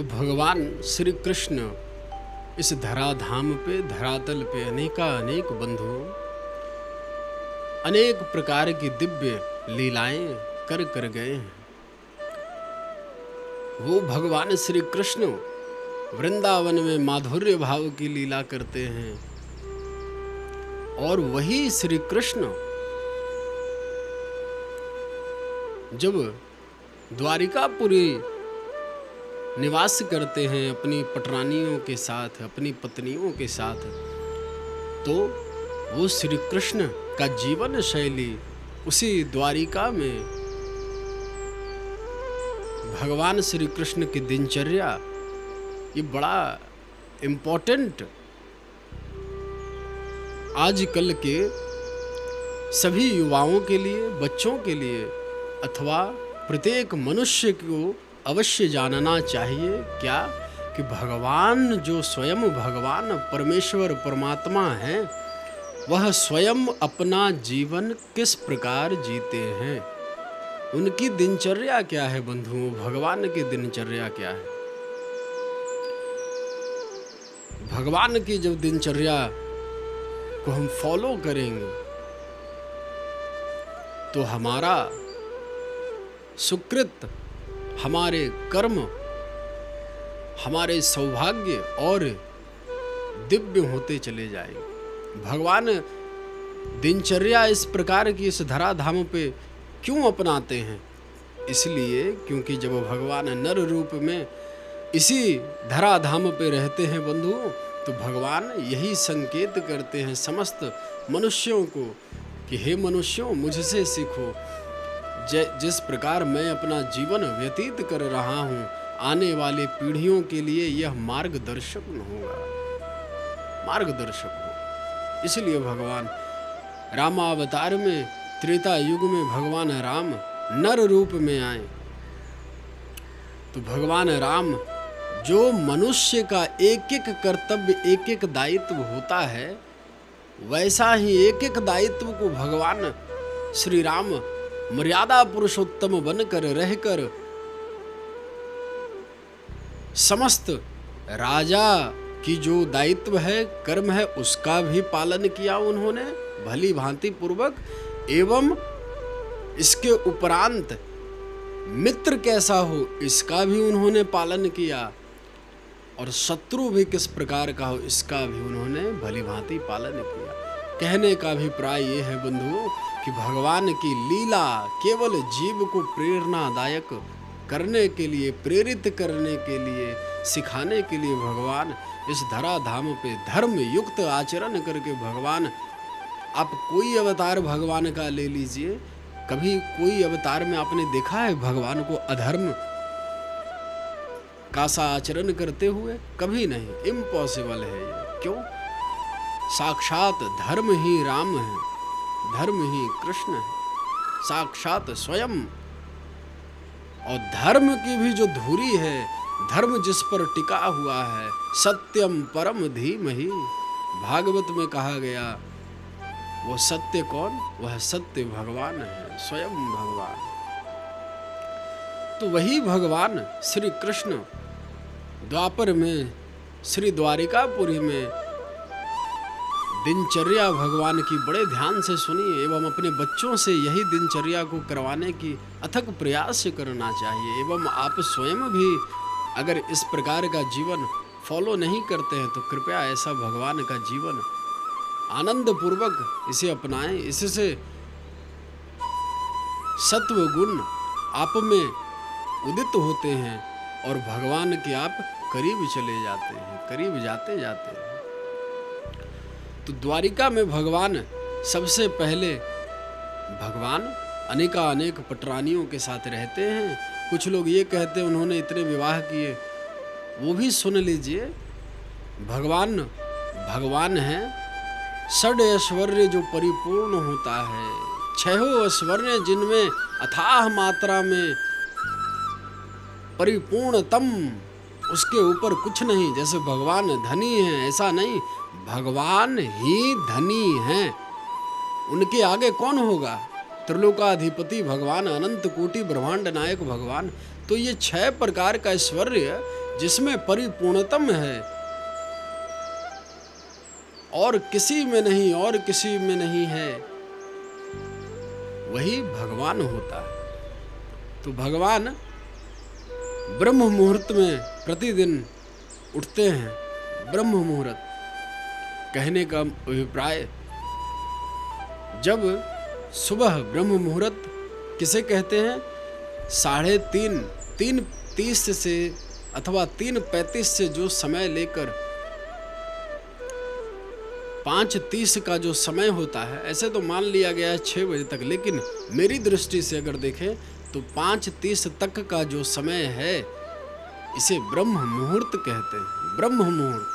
तो भगवान श्री कृष्ण इस धराधाम पे धरातल पे अनेक बंधु अनेक प्रकार की दिव्य लीलाएं कर गए हैं। वो भगवान श्री कृष्ण वृंदावन में माधुर्य भाव की लीला करते हैं और वही श्री कृष्ण जब द्वारिकापुरी निवास करते हैं अपनी पटरानियों के साथ, अपनी पत्नियों के साथ, तो वो श्री कृष्ण का जीवन शैली उसी द्वारिका में भगवान श्री कृष्ण की दिनचर्या, ये बड़ा इम्पोर्टेंट आजकल के सभी युवाओं के लिए, बच्चों के लिए अथवा प्रत्येक मनुष्य को अवश्य जानना चाहिए। क्या कि भगवान जो स्वयं भगवान परमेश्वर परमात्मा हैं, वह स्वयं अपना जीवन किस प्रकार जीते हैं, उनकी दिनचर्या क्या है बंधुओं, भगवान की दिनचर्या क्या है। भगवान की जब दिनचर्या को हम फॉलो करेंगे तो हमारा सुकृत, हमारे कर्म, हमारे सौभाग्य और दिव्य होते चले जाएंगे। भगवान दिनचर्या इस प्रकार की इस धराधाम पे क्यों अपनाते हैं? इसलिए क्योंकि जब भगवान नर रूप में इसी धराधाम पे रहते हैं बंधुओं, तो भगवान यही संकेत करते हैं समस्त मनुष्यों को कि हे मनुष्यों, मुझसे सीखो। जिस प्रकार मैं अपना जीवन व्यतीत कर रहा हूँ, आने वाली पीढ़ियों के लिए यह मार्गदर्शक होगा, मार्गदर्शक हो। इसलिए भगवान रामावतार में, त्रेता युग में भगवान राम नर रूप में आए। तो भगवान राम जो मनुष्य का एक एक कर्तव्य, एक एक दायित्व होता है, वैसा ही एक एक दायित्व को भगवान श्री राम मर्यादा पुरुषोत्तम बनकर रहकर समस्त राजा की जो दायित्व है, कर्म है, उसका भी पालन किया उन्होंने भली भांति पूर्वक। एवं इसके उपरांत मित्र कैसा हो, इसका भी उन्होंने पालन किया, और शत्रु भी किस प्रकार का हो, इसका भी उन्होंने भली भांति पालन किया। कहने का अभिप्राय ये है बंधुओं कि भगवान की लीला केवल जीव को प्रेरणादायक करने के लिए, प्रेरित करने के लिए, सिखाने के लिए भगवान इस धराधाम पे धर्म युक्त आचरण करके भगवान, आप कोई अवतार भगवान का ले लीजिए, कभी कोई अवतार में आपने देखा है भगवान को अधर्म का सा आचरण करते हुए? कभी नहीं, इम्पॉसिबल है ये। क्यों? साक्षात धर्म ही राम है, धर्म ही कृष्ण है, साक्षात स्वयं। और धर्म की भी जो धुरी है, धर्म जिस पर टिका हुआ है, सत्यम परम धीमहि, भागवत में कहा गया, वो सत्य कौन? वह सत्य भगवान है, स्वयं भगवान। तो वही भगवान श्री कृष्ण द्वापर में, श्री द्वारिकापुरी में दिनचर्या भगवान की बड़े ध्यान से सुनिए, एवं अपने बच्चों से यही दिनचर्या को करवाने की अथक प्रयास करना चाहिए। एवं आप स्वयं भी अगर इस प्रकार का जीवन फॉलो नहीं करते हैं, तो कृपया ऐसा भगवान का जीवन आनंद पूर्वक इसे अपनाएं। इससे सत्व गुण आप में उदित होते हैं और भगवान के आप करीब चले जाते हैं, करीब जाते जाते हैं। तो द्वारिका में भगवान सबसे पहले भगवान अनेक पटरानियों के साथ रहते हैं। कुछ लोग ये कहते हैं उन्होंने इतने विवाह किए, वो भी सुन लीजिए। भगवान है षड ऐश्वर्य जो परिपूर्ण होता है, छहों ऐश्वर्य जिनमें अथाह मात्रा में परिपूर्णतम, उसके ऊपर कुछ नहीं। जैसे भगवान धनी हैं, ऐसा नहीं, भगवान ही धनी हैं, उनके आगे कौन होगा? त्रिलोकाधिपति भगवान, अनंत कोटि ब्रह्मांड नायक भगवान। तो ये 6 प्रकार का ऐश्वर्य जिसमें परिपूर्णतम है और किसी में नहीं और किसी में नहीं है, वही भगवान होता है। तो भगवान ब्रह्म मुहूर्त में प्रतिदिन उठते हैं। ब्रह्म मुहूर्त कहने का अभिप्राय, जब सुबह ब्रह्म मुहूर्त किसे कहते हैं? 3:30 से अथवा 3:35 से जो समय लेकर 5:30 का जो समय होता है, ऐसे तो मान लिया गया है 6 बजे तक, लेकिन मेरी दृष्टि से अगर देखें तो 5:30 तक का जो समय है, इसे ब्रह्म मुहूर्त कहते हैं। ब्रह्म मुहूर्त,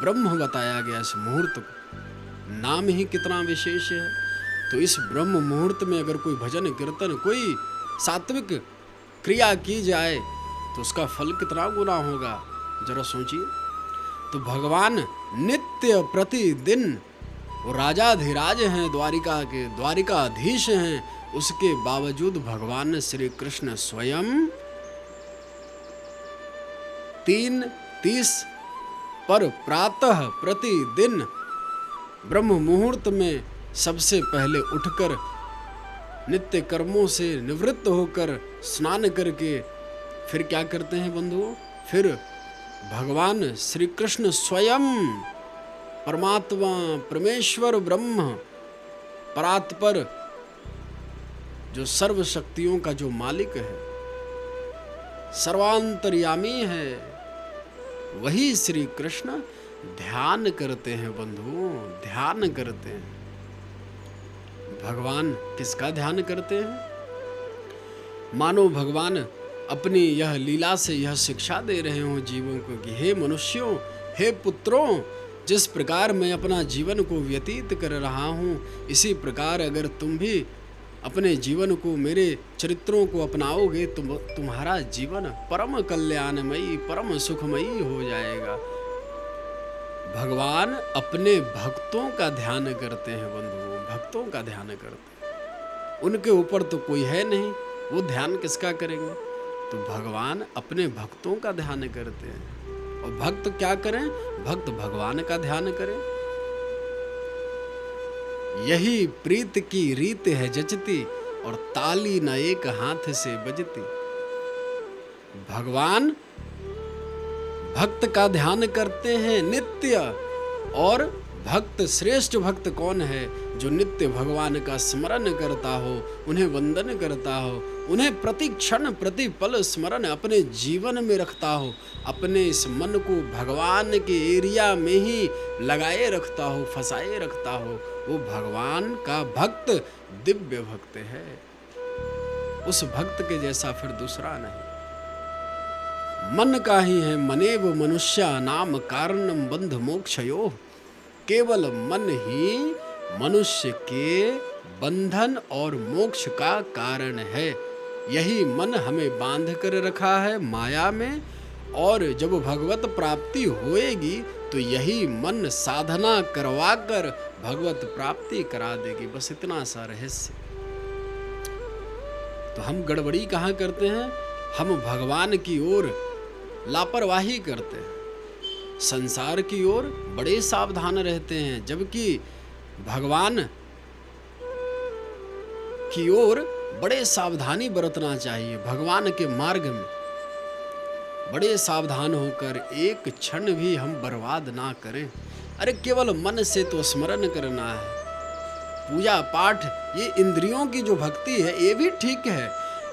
ब्रह्म बताया गया इस मुहूर्त को, नाम ही कितना विशेष है। तो इस ब्रह्म मुहूर्त में अगर कोई भजन कीर्तन, कोई सात्विक क्रिया की जाए तो उसका फल कितना गुना होगा, जरा सोचिए। तो भगवान नित्य प्रतिदिन वो राजाधिराज हैं, द्वारिका के द्वारिकाधीश हैं, उसके बावजूद भगवान श्री कृष्ण स्वयं 3:30 पर प्रातः प्रतिदिन ब्रह्म मुहूर्त में सबसे पहले उठकर नित्य कर्मों से निवृत्त होकर स्नान करके फिर क्या करते हैं बंधुओं? फिर भगवान श्री कृष्ण स्वयं परमात्मा, परमेश्वर ब्रह्म, परात्पर, जो सर्व शक्तियों का जो मालिक है, सर्वांतर्यामी है, वही श्री कृष्ण ध्यान करते हैं बंधुओं, ध्यान करते हैं। भगवान किसका ध्यान करते हैं? मानो भगवान अपनी यह लीला से यह शिक्षा दे रहे हो जीवों को कि हे मनुष्यों, हे पुत्रों, जिस प्रकार मैं अपना जीवन को व्यतीत कर रहा हूँ, इसी प्रकार अगर तुम भी अपने जीवन को, मेरे चरित्रों को अपनाओगे तो तुम्हारा जीवन परम कल्याणमयी, परम सुखमयी हो जाएगा। भगवान अपने भक्तों का ध्यान करते हैं बंधुओं, भक्तों का ध्यान करते हैं। उनके ऊपर तो कोई है नहीं, वो ध्यान किसका करेंगे? तो भगवान अपने भक्तों का ध्यान करते हैं। और भक्त क्या करें? भक्त भगवान का ध्यान करें। यही प्रीत की रीत है जचती, और ताली न एक हाथ से बजती। भगवान भक्त का ध्यान करते हैं नित्य। और भक्त, श्रेष्ठ भक्त कौन है? जो नित्य भगवान का स्मरण करता हो, उन्हें वंदन करता हो, उन्हें प्रति क्षण प्रति पल स्मरण अपने जीवन में रखता हो, अपने इस मन को भगवान के एरिया में ही लगाए रखता हो, फंसाए रखता हो, वो भगवान का भक्त दिव्य भक्त है। उस भक्त के जैसा फिर दूसरा नहीं। मन का ही है मनेव मनुष्य नाम कारणम बंध मोक्षयो। केवल मन ही मनुष्य के बंधन और मोक्ष का कारण है। यही मन हमें बांध कर रखा है माया में, और जब भगवत प्राप्ति होएगी तो यही मन साधना करवाकर भगवत प्राप्ति करा देगी। बस इतना सा रहस्य। तो हम गड़बड़ी कहाँ करते हैं? हम भगवान की ओर लापरवाही करते हैं, संसार की ओर बड़े सावधान रहते हैं, जबकि भगवान की ओर बड़े सावधानी बरतना चाहिए। भगवान के मार्ग में बड़े सावधान होकर एक क्षण भी हम बर्बाद ना करें। अरे केवल मन से तो स्मरण करना है, पूजा पाठ, ये इंद्रियों की जो भक्ति है ये भी ठीक है।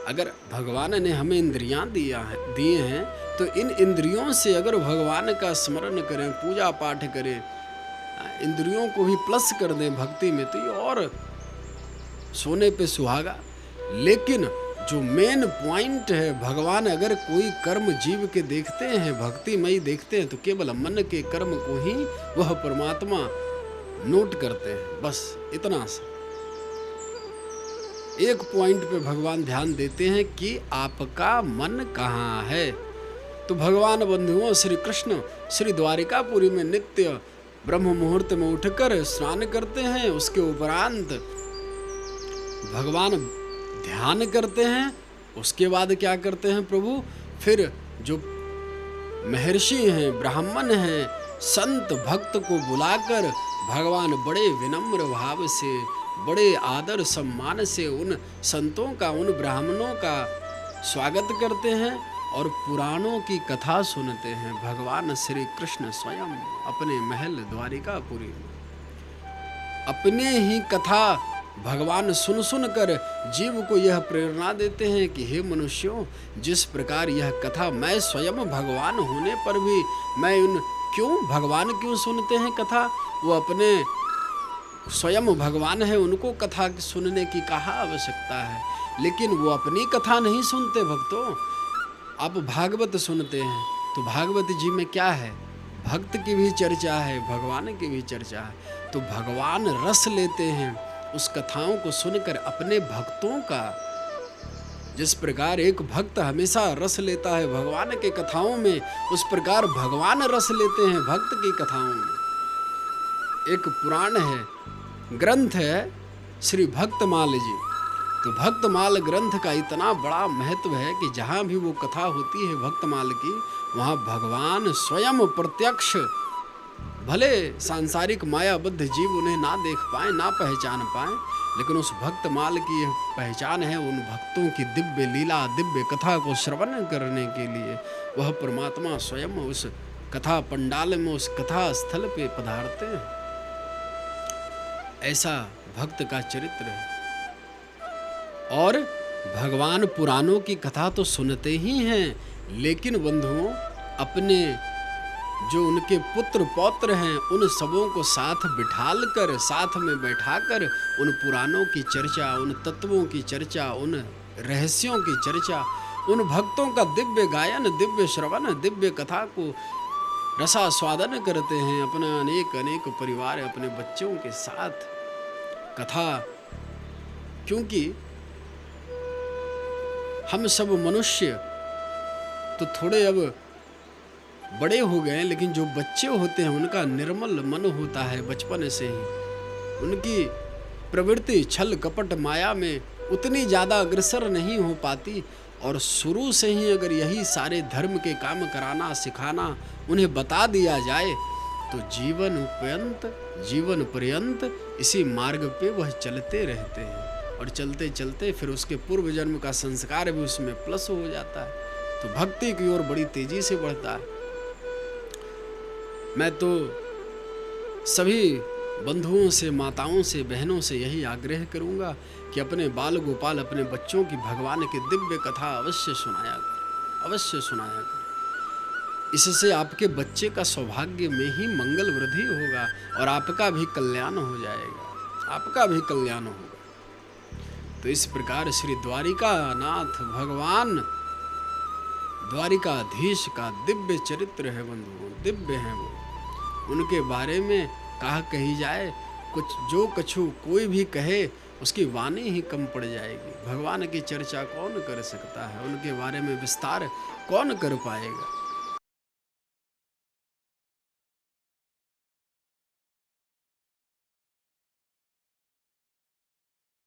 अगर भगवान ने हमें इंद्रियां दिए हैं तो इन इंद्रियों से अगर भगवान का स्मरण करें, पूजा पाठ करें, इंद्रियों को भी प्लस कर दें भक्ति में, तो ये और सोने पे सुहागा। लेकिन जो मेन पॉइंट है, भगवान अगर कोई कर्म जीव के देखते हैं, भक्तिमयी देखते हैं, तो केवल मन के कर्म को ही वह परमात्मा नोट करते हैं। बस इतना सा एक पॉइंट पे भगवान ध्यान देते हैं कि आपका मन कहाँ है। तो भगवान बंधुओं श्री कृष्ण श्री द्वारिकापुरी में नित्य ब्रह्म मुहूर्त में उठकर स्नान करते हैं। उसके उपरांत भगवान ध्यान करते हैं। उसके बाद क्या करते हैं प्रभु? फिर जो महर्षि हैं, ब्राह्मण हैं, संत भक्त को बुलाकर भगवान बड़े विनम्र भाव से, बड़े आदर सम्मान से उन संतों का, उन ब्राह्मणों का स्वागत करते हैं और पुराणों की कथा सुनते हैं। भगवान श्री कृष्ण स्वयं अपने महल द्वारिकापुरी में अपने ही कथा भगवान सुन सुन कर जीव को यह प्रेरणा देते हैं कि हे मनुष्यों, जिस प्रकार यह कथा मैं स्वयं भगवान होने पर भी मैं भगवान क्यों सुनते हैं कथा? वो अपने स्वयं भगवान है, उनको कथा सुनने की कहाँ आवश्यकता है, लेकिन वो अपनी कथा नहीं सुनते। भक्तों, आप भागवत सुनते हैं तो भागवत जी में क्या है? भक्त की भी चर्चा है, भगवान की भी चर्चा है। तो भगवान रस लेते हैं उस कथाओं को सुनकर अपने भक्तों का। जिस प्रकार एक भक्त हमेशा रस लेता है भगवान के कथाओं में, उस प्रकार भगवान रस लेते हैं भक्त की कथाओं में। एक पुराण है, ग्रंथ है श्री भक्तमाल जी। तो भक्तमाल ग्रंथ का इतना बड़ा महत्व है कि जहाँ भी वो कथा होती है भक्तमाल की, वहाँ भगवान स्वयं प्रत्यक्ष, भले सांसारिक मायाबद्ध जीव उन्हें ना देख पाए, ना पहचान पाए, लेकिन उस भक्तमाल की यह पहचान है। उन भक्तों की दिव्य लीला, दिव्य कथा को श्रवण करने के लिए वह परमात्मा स्वयं उस कथा पंडाल में, उस कथा स्थल पे पधारते हैं। ऐसा भक्त का चरित्र है। और भगवान पुराणों की कथा तो सुनते ही हैं, लेकिन बंधुओं, अपने जो उनके पुत्र पौत्र हैं उन सबों को साथ बिठाल कर, साथ में बैठाकर उन पुराणों की चर्चा, उन तत्वों की चर्चा, उन रहस्यों की चर्चा, उन भक्तों का दिव्य गायन, दिव्य श्रवण, दिव्य कथा को रसास्वादन करते हैं। अपना अनेक अनेक परिवार, अपने बच्चों के साथ कथा, क्योंकि हम सब मनुष्य तो थोड़े अब बड़े हो गए, लेकिन जो बच्चे होते हैं उनका निर्मल मन होता है बचपन से ही। उनकी प्रवृत्ति छल कपट माया में उतनी ज़्यादा अग्रसर नहीं हो पाती, और शुरू से ही अगर यही सारे धर्म के काम कराना, सिखाना उन्हें बता दिया जाए तो जीवन पर्यंत इसी मार्ग पे वह चलते रहते हैं। और चलते चलते फिर उसके पूर्व जन्म का संस्कार भी उसमें प्लस हो जाता है, तो भक्ति की ओर बड़ी तेजी से बढ़ता है। मैं तो सभी बंधुओं से, माताओं से, बहनों से यही आग्रह करूंगा कि अपने बाल गोपाल, अपने बच्चों की भगवान की दिव्य कथा अवश्य सुनाया करें, अवश्य सुनाया करें। इससे आपके बच्चे का सौभाग्य में ही मंगल वृद्धि होगा और आपका भी कल्याण हो जाएगा, आपका भी कल्याण होगा। तो इस प्रकार श्री द्वारिकानाथ भगवान द्वारिकाधीश का दिव्य चरित्र है बंधुओं, दिव्य है वो। उनके बारे में कहा कही जाए, कुछ जो कछु कोई भी कहे उसकी वाणी ही कम पड़ जाएगी। भगवान की चर्चा कौन कर सकता है, उनके बारे में विस्तार कौन कर पाएगा।